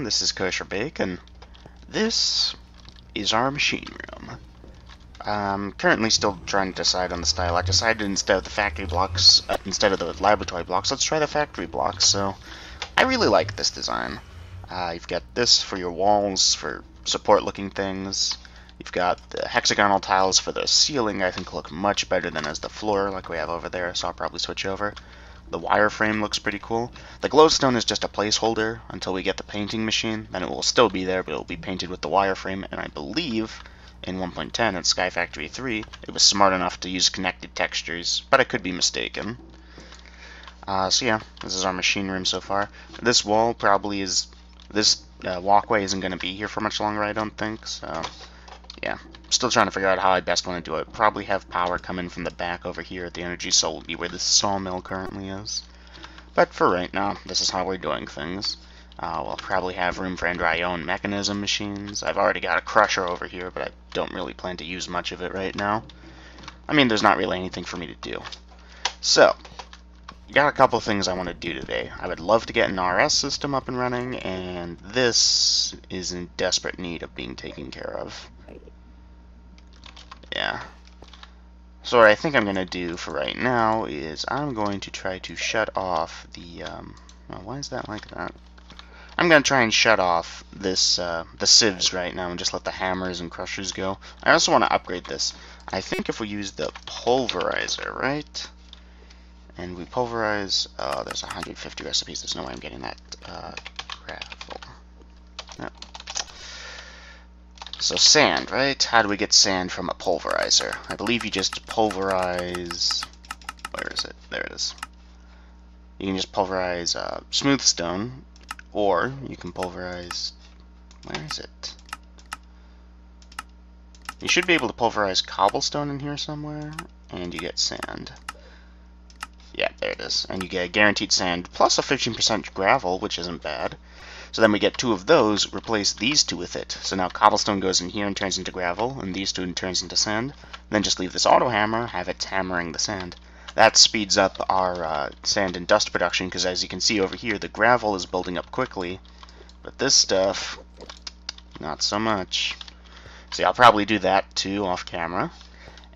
this is Kosher Bake, and this is our machine room. I'm currently still trying to decide on the style. I decided instead of the factory blocks, instead of the laboratory blocks, let's try the factory blocks, so I really like this design. You've got this for your walls, for support-looking things. You've got the hexagonal tiles for the ceiling, I think look much better than as the floor, like we have over there, so I'll probably switch over. The wireframe looks pretty cool. The glowstone is just a placeholder until we get the painting machine. Then it will still be there, but it will be painted with the wireframe. And I believe in 1.10 at Sky Factory 3, it was smart enough to use connected textures, but I could be mistaken. So yeah, this is our machine room so far. This wall probably is... This walkway isn't going to be here for much longer, I don't think, so... Yeah, still trying to figure out how I best want to do it. Probably have power come in from the back over here at the energy soul, be where the sawmill currently is. But for right now, this is how we're doing things. We'll probably have room for Andryon mechanism machines. I've already got a crusher over here, but I don't really plan to use much of it right now. I mean, there's not really anything for me to do. So, got a couple things I want to do today. I would love to get an RS system up and running, and this is in desperate need of being taken care of. Yeah. So what I think I'm going to do for right now is I'm going to try to shut off the, oh, why is that like that? I'm going to try and shut off this, the sieves right now and just let the hammers and crushers go. I also want to upgrade this. I think if we use the pulverizer, right? And we pulverize, oh, there's 150 recipes, there's no way I'm getting that, gravel. Yep. So sand, right? How do we get sand from a pulverizer? I believe you just pulverize... Where is it? There it is. You can just pulverize smooth stone, or you can pulverize... Where is it? You should be able to pulverize cobblestone in here somewhere, and you get sand. Yeah, there it is. And you get guaranteed sand, plus a 15% gravel, which isn't bad. So then we get 2 of those, replace these 2 with it. So now cobblestone goes in here and turns into gravel, and these 2 turns into sand. Then just leave this auto hammer, have it hammering the sand. That speeds up our sand and dust production, because as you can see over here, the gravel is building up quickly. But this stuff, not so much. See, I'll probably do that too off camera.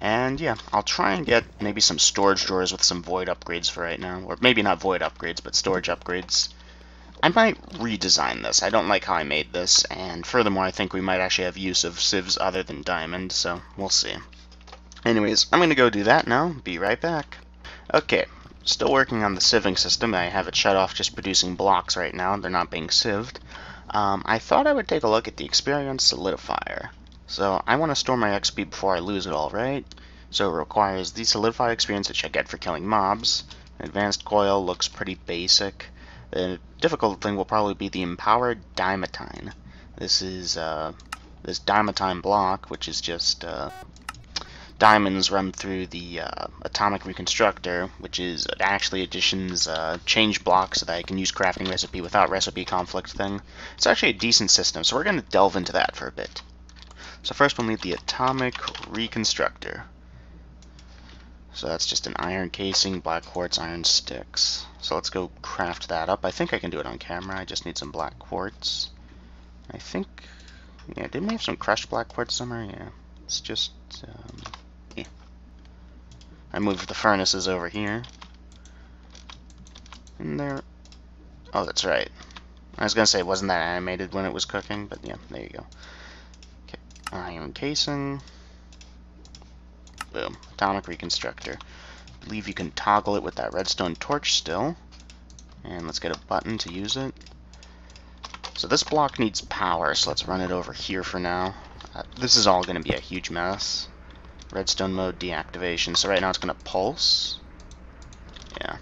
And yeah, I'll try and get maybe some storage drawers with some void upgrades for right now. Or maybe not void upgrades, but storage upgrades. I might redesign this. I don't like how I made this, and furthermore, I think we might actually have use of sieves other than diamond, so we'll see. Anyways, I'm going to go do that now. Be right back. Okay, still working on the sieving system. I have it shut off just producing blocks right now. They're not being sieved. I thought I would take a look at the Experience Solidifier. So I want to store my XP before I lose it all, right? So it requires the Solidified Experience, which I get for killing mobs. Advanced Coil looks pretty basic. The difficult thing will probably be the Empowered Diamantine. This is this Diamantine block, which is just diamonds run through the Atomic Reconstructor, which is actually additions change blocks so that I can use crafting recipe without recipe conflict thing. It's actually a decent system, so we're going to delve into that for a bit. So first we'll need the Atomic Reconstructor. So that's just an iron casing, black quartz, iron sticks. So let's go craft that up. I think I can do it on camera. I just need some black quartz. I think, yeah, didn't we have some crushed black quartz somewhere? Yeah, it's just, yeah. I moved the furnaces over here. And there, oh, that's right. I was gonna say, wasn't that animated when it was cooking? But yeah, there you go. Okay, iron casing. Boom. Atomic Reconstructor. I believe you can toggle it with that redstone torch still. And let's get a button to use it. So this block needs power, so let's run it over here for now. This is all going to be a huge mess. Redstone mode deactivation. So right now it's going to pulse. Yeah.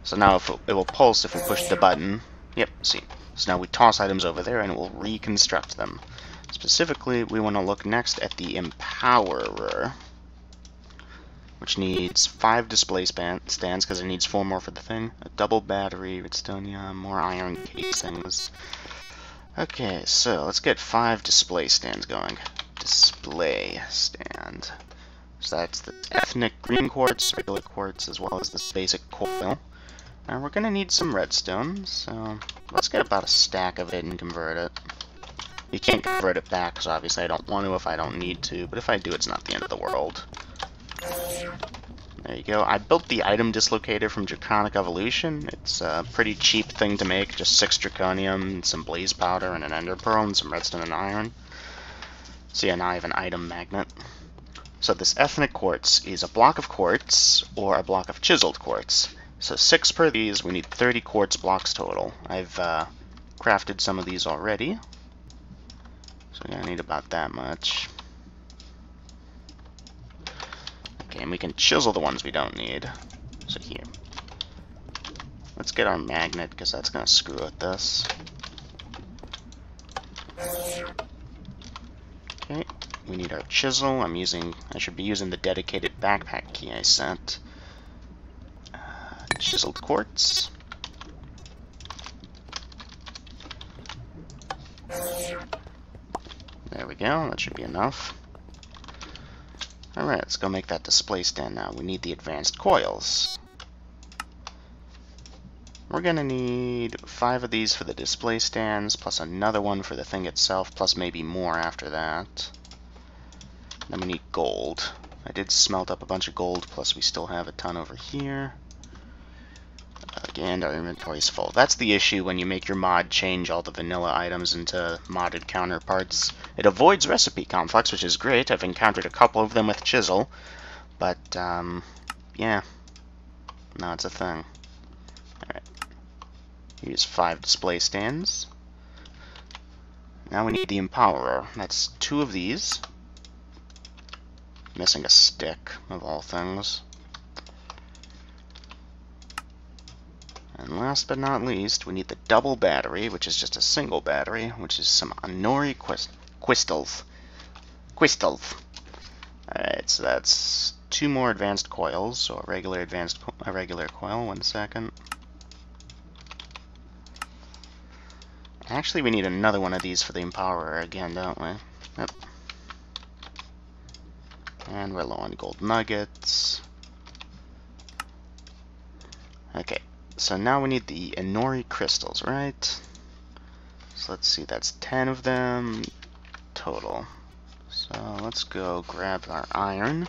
So now if it will pulse if we push the button. Yep, see. So now we toss items over there and it will reconstruct them. Specifically, we want to look next at the Empowerer, which needs 5 display stands because it needs 4 more for the thing. A double battery, redstone, more iron casings. Okay, so let's get 5 display stands going. Display stand. So that's the ethnic green quartz, regular quartz, as well as this basic coil. And we're gonna need some redstone, so let's get about a stack of it and convert it. You can't convert it back, because obviously I don't want to if I don't need to, but if I do, it's not the end of the world. There you go. I built the item dislocator from Draconic Evolution. It's a pretty cheap thing to make, just 6 draconium, some blaze powder, and an ender pearl, and some redstone and iron. So yeah, now I have an item magnet. So this ethnic quartz is a block of quartz, or a block of chiseled quartz. So 6 per these, we need 30 quartz blocks total. I've crafted some of these already. So we're gonna need about that much. Okay, and we can chisel the ones we don't need. So here. Let's get our magnet, because that's gonna screw with this. Okay, we need our chisel. I should be using the dedicated backpack key I sent. Chiseled quartz. There we go, that should be enough. Alright, let's go make that display stand now. We need the advanced coils. We're gonna need 5 of these for the display stands, plus another one for the thing itself, plus maybe more after that. Then we need gold. I did smelt up a bunch of gold, plus we still have a ton over here. Again, our inventory is full. That's the issue when you make your mod change all the vanilla items into modded counterparts. It avoids recipe conflicts, which is great. I've encountered a couple of them with Chisel. But, yeah. No, it's a thing. Alright. Here's 5 display stands. Now we need the Empowerer. That's 2 of these. Missing a stick, of all things. And last but not least, we need the double battery, which is just a single battery, which is some Anori crystals. Alright, so that's 2 more advanced coils, so a regular coil. 1 second. Actually, we need another one of these for the Empowerer again, don't we? Yep. And we're low on gold nuggets. Okay. So now we need the Anori crystals, right? So let's see, that's 10 of them total. So let's go grab our iron.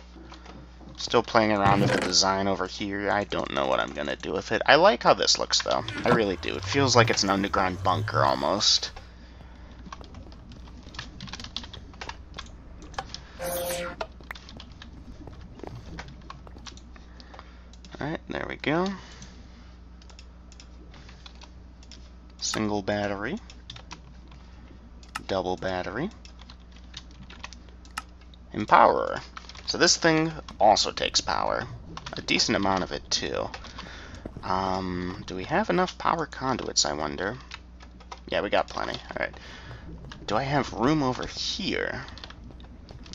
Still playing around with the design over here. I don't know what I'm gonna do with it. I like how this looks, though. I really do. It feels like it's an underground bunker, almost. Alright, there we go. Single battery, double battery, Empowerer. So this thing also takes power, a decent amount of it too. Do we have enough power conduits, I wonder? Yeah, we got plenty. Alright. Do I have room over here?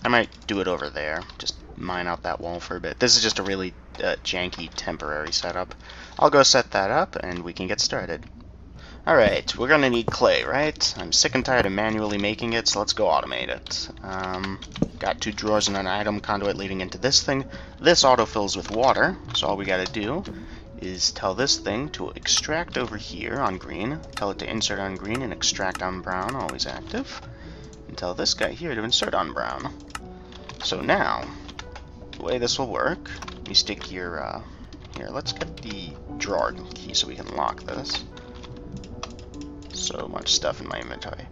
I might do it over there, just mine out that wall for a bit. This is just a really janky temporary setup. I'll go set that up and we can get started. Alright, we're gonna need clay, right? I'm sick and tired of manually making it, so let's go automate it. Got 2 drawers and an item conduit leading into this thing. This autofills with water, so all we gotta do is tell this thing to extract over here on green, tell it to insert on green and extract on brown, always active, and tell this guy here to insert on brown. So now, the way this will work, you stick your, here, let's get the drawer key so we can lock this. So much stuff in my inventory.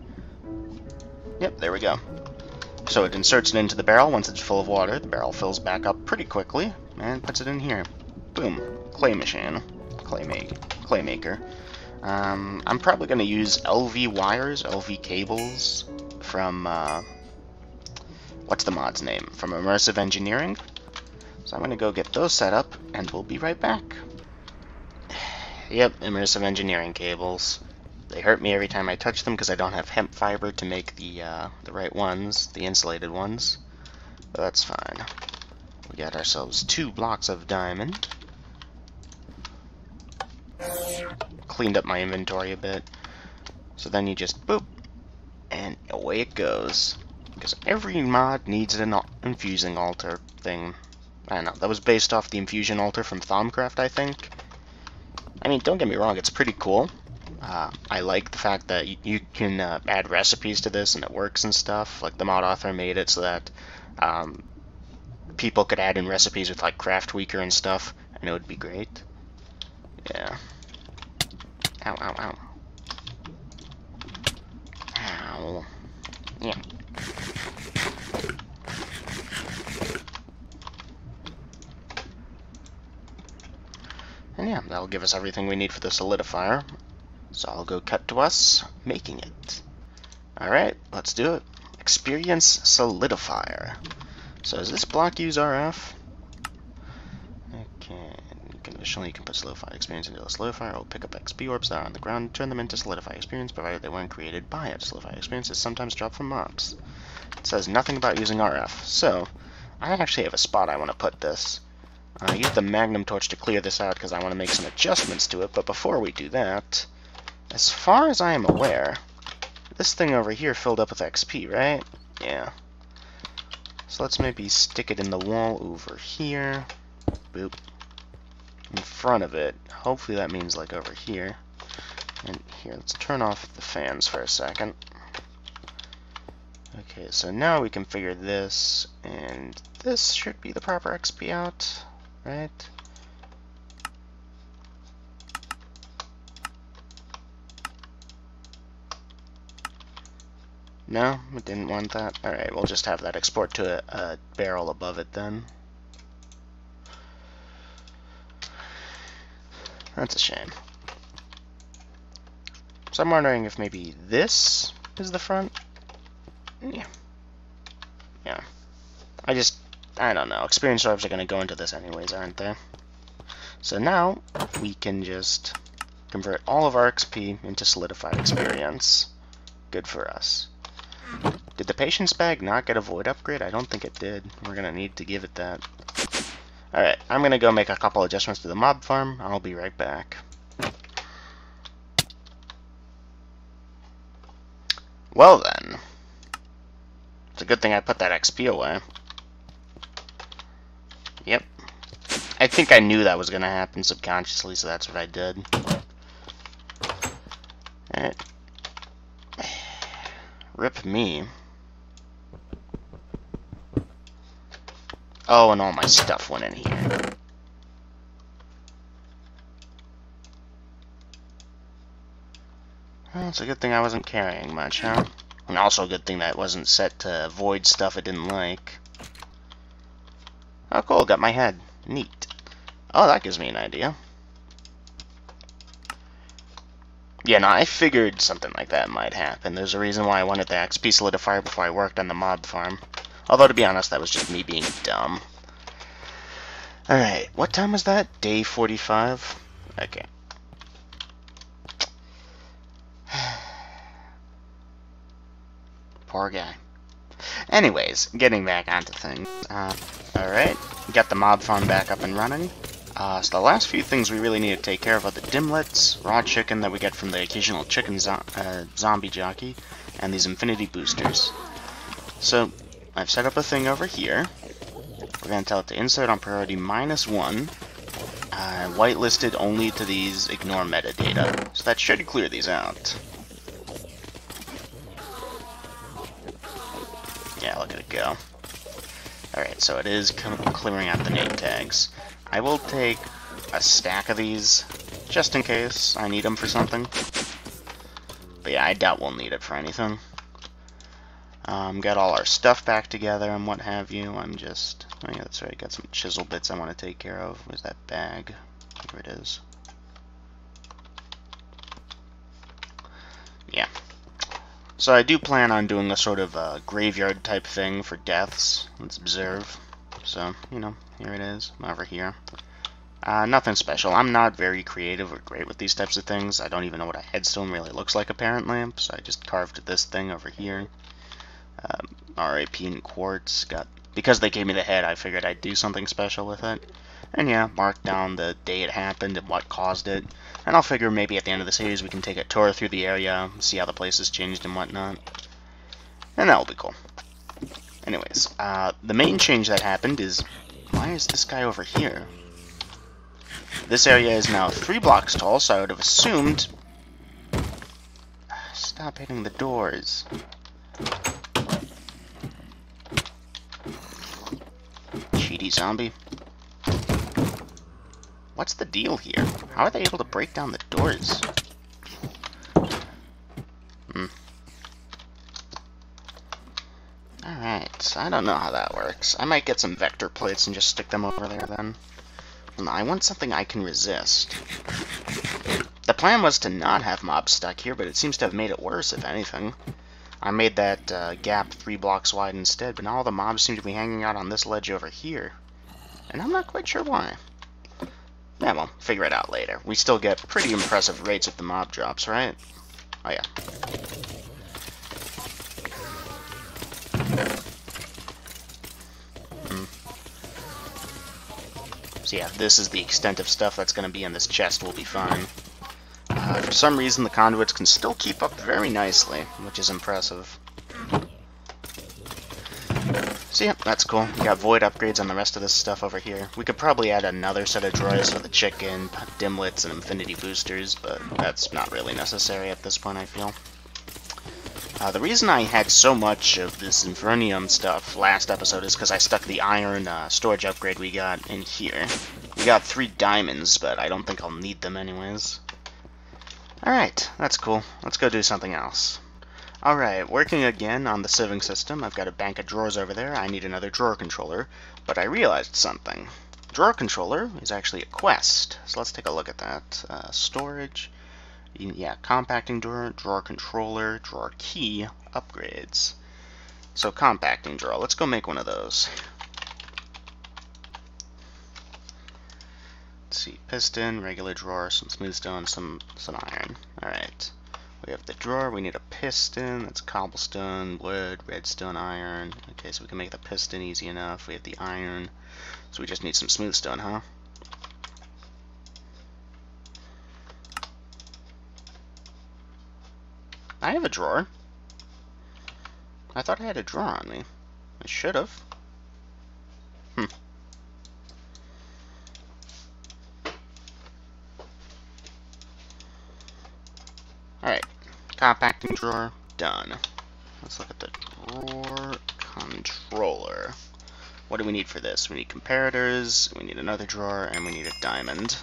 Yep, there we go. So it inserts it into the barrel. Once it's full of water, the barrel fills back up pretty quickly and puts it in here. Boom. Clay machine. Clay maker. I'm probably going to use LV wires, LV cables from, what's the mod's name? From Immersive Engineering. So I'm going to go get those set up, and we'll be right back. Yep, Immersive Engineering cables. They hurt me every time I touch them because I don't have hemp fiber to make the right ones, the insulated ones. But that's fine. We got ourselves 2 blocks of diamond. Cleaned up my inventory a bit. So then you just boop, and away it goes. Because every mod needs an infusing altar thing. I don't know, that was based off the infusion altar from Thaumcraft, I think. I mean, don't get me wrong, it's pretty cool. I like the fact that you can add recipes to this and it works and stuff. Like, the mod author made it so that people could add in recipes with, like, Craft Weaker and stuff, and it would be great. Yeah. Ow, ow, ow. Ow. Yeah. And yeah, that'll give us everything we need for the solidifier. So I'll go cut to us making it. Alright, let's do it. Experience solidifier. So does this block use RF? Okay, conditionally you can put solidified experience into a solidifier. It will pick up XP orbs that are on the ground and turn them into solidified experience, provided they weren't created by it. Solidified experience is sometimes dropped from mobs. It says nothing about using RF. So, I actually have a spot I want to put this. I use the Magnum Torch to clear this out because I want to make some adjustments to it, but before we do that, as far as I am aware, this thing over here filled up with XP, right? Yeah. So let's maybe stick it in the wall over here. Boop. In front of it. Hopefully that means like over here. And here, let's turn off the fans for a second. Okay, so now we can figure this, and this should be the proper XP out, right? No, we didn't want that. Alright, we'll just have that export to a barrel above it then. That's a shame. So I'm wondering if maybe this is the front? Yeah. Yeah. I don't know. Experience orbs are going to go into this anyways, aren't they? So now, we can just convert all of our XP into solidified experience. Good for us. Did the patience bag not get a void upgrade? I don't think it did. We're going to need to give it that. Alright, I'm going to go make a couple adjustments to the mob farm. I'll be right back. Well then. It's a good thing I put that XP away. Yep. I think I knew that was going to happen subconsciously, so that's what I did. Alright. Rip me. Oh, and all my stuff went in here. Well, it's a good thing I wasn't carrying much, huh? And also a good thing that wasn't set to avoid stuff I didn't like. Oh, cool, got my head. Neat. Oh, that gives me an idea. Yeah, no, I figured something like that might happen. There's a reason why I wanted the XP solidifier before I worked on the mob farm. Although, to be honest, that was just me being dumb. Alright, what time was that? Day 45? Okay. Poor guy. Anyways, getting back onto things. Alright, got the mob farm back up and running. So the last few things we really need to take care of are the dimlets, raw chicken that we get from the occasional chicken zombie jockey, and these infinity boosters. So, I've set up a thing over here. We're going to tell it to insert on priority -1, whitelisted only to these ignore metadata. So that should clear these out. Yeah, look at it go. Alright, so it is clearing out the name tags. I will take a stack of these, just in case I need them for something. But yeah, I doubt we'll need it for anything. Got all our stuff back together and what have you. Oh yeah, that's right, got some chisel bits I want to take care of. Where's that bag? Here it is. Yeah. So I do plan on doing a sort of graveyard type thing for deaths. Let's observe. So, you know, here it is, over here. Nothing special. I'm not very creative or great with these types of things. I don't even know what a headstone really looks like, apparently. So I just carved this thing over here. RAP in quartz. Because they gave me the head, I figured I'd do something special with it. And yeah, mark down the day it happened and what caused it. And I'll figure maybe at the end of the series we can take a tour through the area, see how the place has changed and whatnot. And that'll be cool. Anyways, the main change that happened is... Why is this guy over here? This area is now 3 blocks tall, so I would have assumed... Stop hitting the doors. Cheaty zombie. What's the deal here? How are they able to break down the doors? Alright, I don't know how that works. I might get some vector plates and just stick them over there then. No, I want something I can resist. The plan was to not have mobs stuck here, but it seems to have made it worse, if anything. I made that gap 3 blocks wide instead, but now all the mobs seem to be hanging out on this ledge over here. And I'm not quite sure why. Yeah, well, figure it out later. We still get pretty impressive rates if the mob drops, right? Oh, yeah. So yeah, this is the extent of stuff that's going to be in this chest. We'll be fine. For some reason, the conduits can still keep up very nicely, which is impressive. So yeah, that's cool. We got void upgrades on the rest of this stuff over here. We could probably add another set of droids for the chicken, dimlets, and infinity boosters, but that's not really necessary at this point, I feel. The reason I had so much of this Infernium stuff last episode is because I stuck the iron storage upgrade we got in here. We got 3 diamonds, but I don't think I'll need them anyways. Alright, that's cool. Let's go do something else. Alright, working again on the sieving system. I've got a bank of drawers over there. I need another drawer controller, but I realized something. Drawer controller is actually a quest, so let's take a look at that. Storage. Yeah, compacting drawer, drawer controller, drawer key, upgrades. So compacting drawer, let's go make one of those. Let's see, piston, regular drawer, some smooth stone, some iron. Alright, we have the drawer, we need a piston, that's cobblestone, wood, redstone, iron. Okay, so we can make the piston easy enough. We have the iron, so we just need some smooth stone, huh? I have a drawer. I thought I had a drawer on me. I should have. Alright. Compacting drawer. Done. Let's look at the drawer controller. What do we need for this? We need comparators, we need another drawer, and we need a diamond.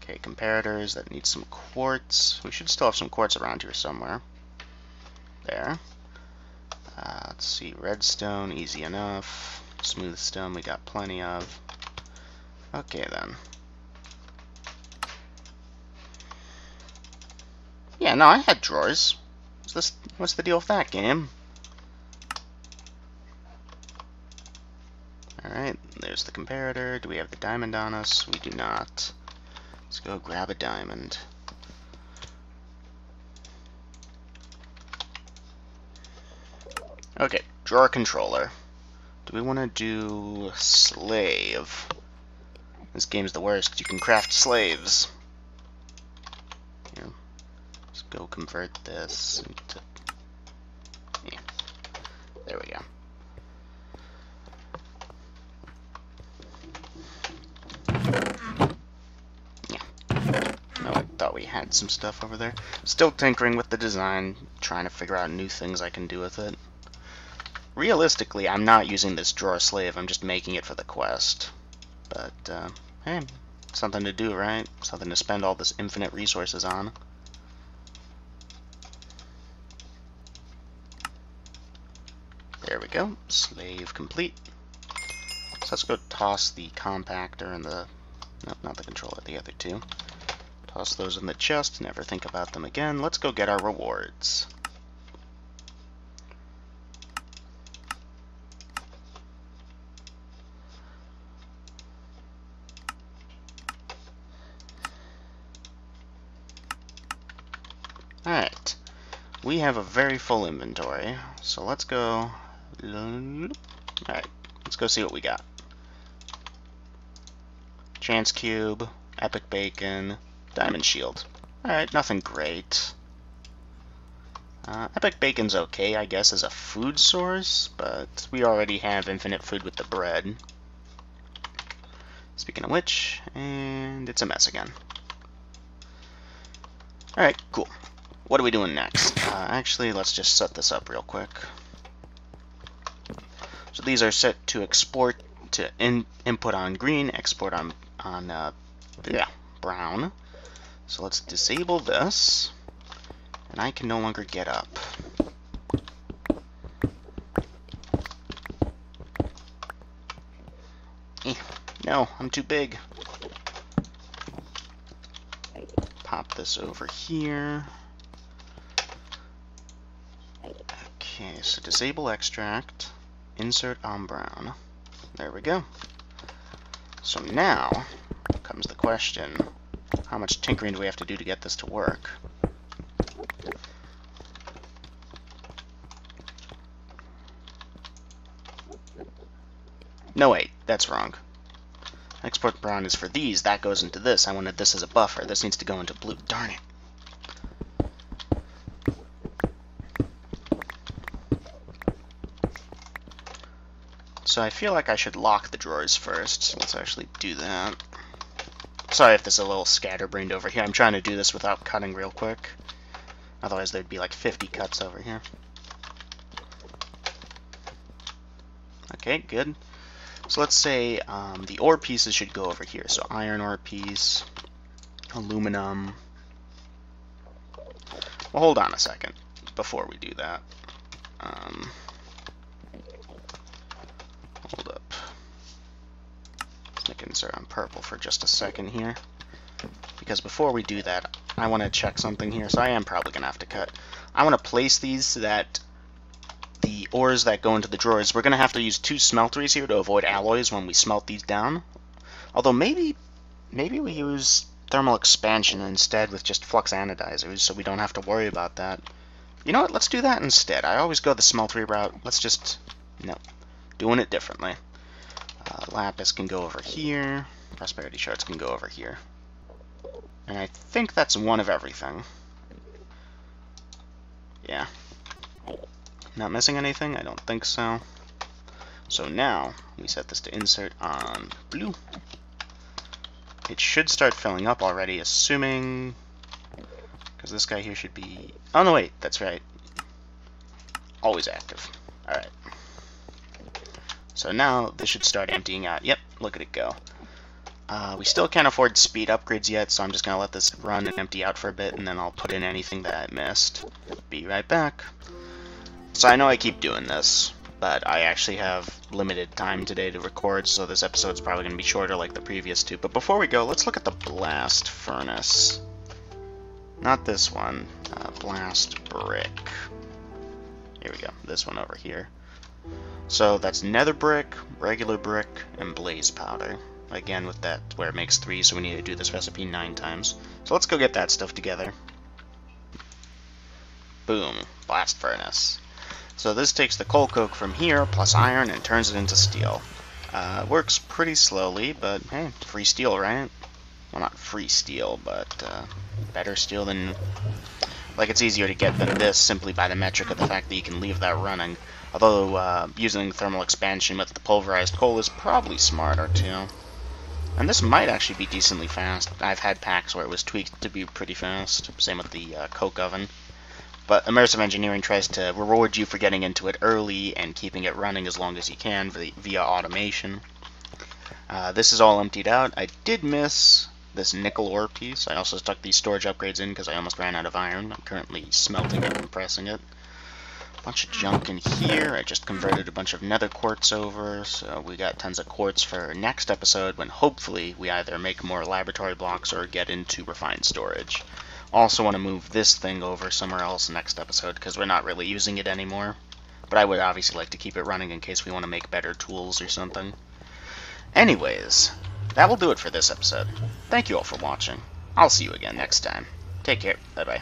Okay, comparators, that needs some quartz. We should still have some quartz around here somewhere. There. Let's see, redstone, easy enough. Smooth stone, we got plenty of. Okay then. Yeah, no, I had drawers. What's the deal with that, game? Alright, there's the comparator. Do we have the diamond on us? We do not. Let's go grab a diamond. Okay, drawer controller. Do we want to do slave? This game's the worst because you can craft slaves. Here, let's go convert this into... Yeah, there we go. We had some stuff over there. Still tinkering with the design, trying to figure out new things I can do with it. Realistically, I'm not using this drawer slave, I'm just making it for the quest. But, hey, something to do, right? Something to spend all this infinite resources on. There we go. Slave complete. So let's go toss the compactor and the... Nope, not the controller, the other two. Toss those in the chest, never think about them again. Let's go get our rewards. Alright. We have a very full inventory, so let's go... Alright, let's go see what we got. Chance Cube, Epic Bacon... Diamond Shield. Alright, nothing great. Epic Bacon's okay, I guess, as a food source, but we already have infinite food with the bread. Speaking of which, and it's a mess again. Alright, cool. What are we doing next? Actually, let's just set this up real quick. So these are set to export to input on green, export on brown. So let's disable this, and I can no longer get up. No, I'm too big. Pop this over here. Okay, so disable extract, insert on brown. There we go. So now comes the question, how much tinkering do we have to do to get this to work? No, wait, that's wrong. Export brown is for these. That goes into this. I wanted this as a buffer. This needs to go into blue. Darn it. So I feel like I should lock the drawers first. So let's actually do that. Sorry if this is a little scatterbrained over here. I'm trying to do this without cutting real quick. Otherwise there'd be like 50 cuts over here. Okay, good. So let's say the ore pieces should go over here. So iron ore piece, aluminum. Well, hold on a second before we do that. Hold up. Let's make insert on purple for just a second here. Because before we do that, I want to check something here. So I am probably going to have to cut. I want to place these so that the ores that go into the drawers, we're going to have to use 2 smelteries here to avoid alloys when we smelt these down. Although maybe we use thermal expansion instead with just flux anodizers, so we don't have to worry about that. You know what, let's do that instead. I always go the smeltery route. Let's just, no, doing it differently. Lapis can go over here. Prosperity shards can go over here. And I think that's one of everything. Yeah. Not missing anything? I don't think so. So now, we set this to insert on blue. It should start filling up already, assuming... because this guy here should be... oh, no, wait, that's right. Always active. Alright. So now, this should start emptying out. Yep, look at it go. We still can't afford speed upgrades yet, so I'm just going to let this run and empty out for a bit, and then I'll put in anything that I missed. Be right back. So I know I keep doing this, but I actually have limited time today to record, so this episode's probably going to be shorter like the previous 2. But before we go, let's look at the blast furnace. Not this one. Blast brick. Here we go. This one over here. So that's nether brick, regular brick, and blaze powder. Again, with that, where it makes 3, so we need to do this recipe 9 times. So let's go get that stuff together. Boom. Blast furnace. So this takes the coal coke from here, plus iron, and turns it into steel. Works pretty slowly, but hey, free steel, right? Well, not free steel, but better steel than... like, it's easier to get than this, simply by the metric of the fact that you can leave that running. Although, using thermal expansion with the pulverized coal is probably smarter, too. And this might actually be decently fast. I've had packs where it was tweaked to be pretty fast. Same with the coke oven. But Immersive Engineering tries to reward you for getting into it early and keeping it running as long as you can via automation. This is all emptied out. I did miss this nickel ore piece. I also stuck these storage upgrades in because I almost ran out of iron. I'm currently smelting it and pressing it. Bunch of junk in here. I just converted a bunch of nether quartz over, so we got tons of quartz for next episode when hopefully we either make more laboratory blocks or get into refined storage. Also want to move this thing over somewhere else next episode because we're not really using it anymore. But I would obviously like to keep it running in case we want to make better tools or something. Anyways, that will do it for this episode. Thank you all for watching. I'll see you again next time. Take care. Bye-bye.